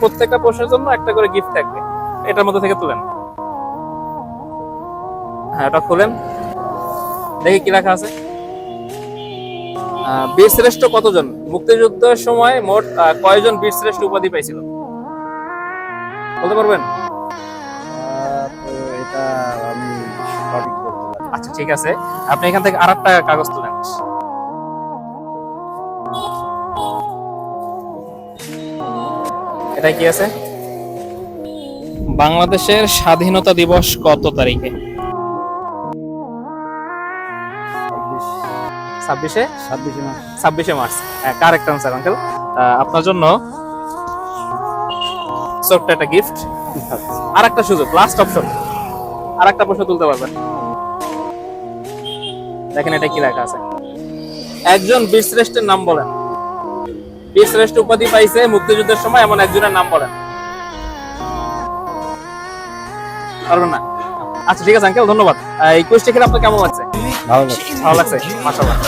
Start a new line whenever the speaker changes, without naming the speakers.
প্রত্যেকটা প্রশ্নের জন্য একটা করে গিফট থাকবে, এটার মধ্যে থেকে তুলেন। হ্যাঁ, এটা খুলেন, দেখি কি লেখা আছে। বীরশ্রেষ্ঠ কতজন? মুক্তিযুদ্ধের সময় মোট কয়জন বীরশ্রেষ্ঠ উপাধি পাইছিল বলতে পারবেন?
তো এটা আমি সঠিক বলতে পারি না।
আচ্ছা ঠিক আছে, আপনি এখান থেকে আরেকটা কাগজ তুলেন। এটা কি আছে? বাংলাদেশের স্বাধীনতা দিবস কত তারিখে?
26
26
মার্চ।
26 মার্চ। হ্যাঁ, কারেক্ট আনসার আঙ্কেল। আপনার জন্য ছোট্ট একটা গিফট, আর একটা সুযোগ, লাস্ট অপশন, আর একটা প্রশ্ন তুলতে পারবেন। দেখেন এটা কি লেখা আছে। একজন বীরশ্রেষ্ঠের নাম বলেন। বীরশ্রেষ্ঠ উপাধি পাইছে মুক্তিযুদ্ধের সময় এমন একজনের নাম বলেন। পারবেন না? আচ্ছা ঠিক আছে আঙ্কেল, ধন্যবাদ। এই কুইজটা খেলে আপনার কেমন লাগছে?
ভালো লাগছে।
ভালো লাগছে, মাশাআল্লাহ।